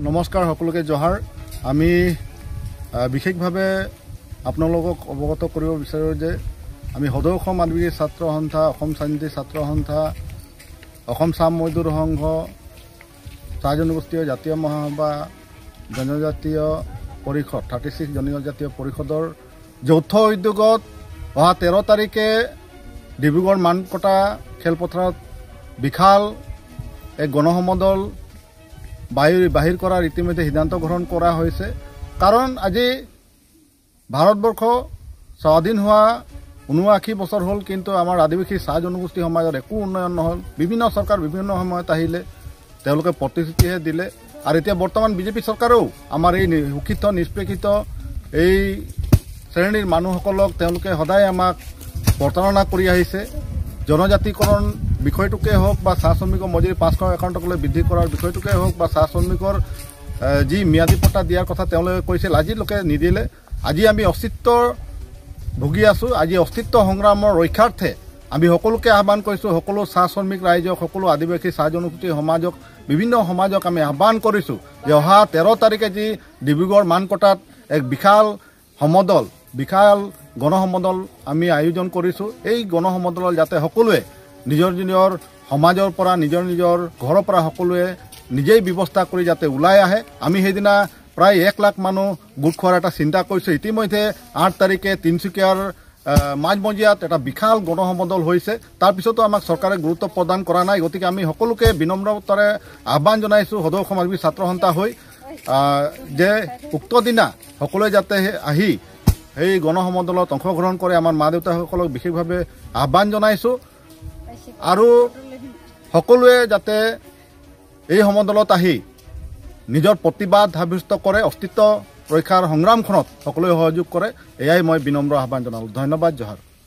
নমস্কাৰ সকলোকে জহাৰ আমি বিশেষভাৱে আপোনালোকক অৱগত কৰিব বিচাৰো যে আমি সদৌ অসম আদিবাসী ছাত্ৰ সন্থা অসম শান্তি ছাত্ৰ সন্থা অসম চাম মজদুৰ সংঘ চাহ জনগোষ্ঠীয় জাতীয় মহাসভা জনজাতীয় পৰিষদ 36 জনজাতীয় পৰিষদৰ যৌথ উদ্যোগত অহা 13 তাৰিখে ডিব্ৰুগড় মানকটা খেলপথাৰত বিশাল এক গণসমদল বাহিৰ কৰাৰ ইতিমধ্যে সিদ্ধান্ত গ্ৰহণ কৰা হৈছে কাৰণ আজি ভাৰতবৰ্ষ স্বাধীন হোৱা 79 বছৰ হ'ল কিন্তু আমাৰ আদিবাসী চাহ জনগোষ্ঠী সমাজৰ একো উন্নয়ন নহল বিভিন্ন চৰকাৰ বিভিন্ন সময়ত আহিলে তেওঁলোকে প্ৰতিশ্ৰুতিহে দিলে আৰু এতিয়া বৰ্তমান বিজেপি চৰকাৰেও আমাৰ এই শিক্ষিত নিষ্পেষিত এই শ্ৰেণীৰ মানুহসকলক তেওঁলোকে সদায় আমাক প্ৰতাৰণা কৰি আহিছে জনজাতিকৰণ বিষয়টোকে হোক বা চাহ শ্ৰমিকৰ মজুৰি 500 একাউণ্টলৈ বৃদ্ধি কৰাৰ বিষয়টোকে হোক বা চাহ শ্ৰমিকৰ যি ম্যাদী পট্টা দিয়াৰ কথা তেওঁলোকে কৈছিল আজিলৈকে নিদিলে আজি আমি অস্তিত্বৰ ভুগি আছো আজি অস্তিত্ব সংগ্ৰামৰ ৰক্ষাৰ্থে আমি সকলোকে আহ্বান কৰিছো সকলো চাহ শ্ৰমিক ৰাইজক সকলো আদিবাসী চাহ জনগোষ্ঠী সমাজক বিভিন্ন সমাজক আমি আহ্বান কৰিছো যে অহা 13 তাৰিখে যি ডিব্ৰুগড় মানকটাত এক বিশাল গণসমদল আমি আয়োজন কৰিছো এই গণসমদল যাতে সকলোৱে নিজৰ সমাজৰ পৰা নিজৰ ঘৰৰ পৰা সকলোৱে নিজেই ব্যৱস্থা কৰি যাতে ওলাই আহে আমি সেইদিনা প্ৰায় 1 লাখ মানুহ গোট খোৱাৰ এটা চিন্তা কৰিছো ইতিমধ্যে 8 তাৰিখে তিনচুকীয়াৰ মাজমজিয়াত এটা বিশাল গণসমদল হৈছে তাৰ পিছতো আমাক চৰকাৰে গুৰুত্ব প্ৰদান কৰা নাই গতিকে আমি সকলোকে বিনম্ৰতাৰে আহ্বান জনাইছো সদৌ অসম আদিবাসী ছাত্ৰ সন্থা হৈ যে উক্ত দিনা সকলোৱে যাতে আহি এই গণসমদলত অংশগ্ৰহণ কৰে আমাৰ মা দেউতাসকলক বিশেষভাৱে আহ্বান জনাইছো আৰু সকলোৱে যাতে এই সমদলত আহি নিজৰ প্ৰতিবাদ সাব্যস্ত কৰে অস্তিত্ব ৰক্ষাৰ সংগ্ৰামখনত সকলোৱে সহযোগ কৰে এয়াই মই বিনম্ৰ আহ্বান জনালো ধন্যবাদ জহাৰ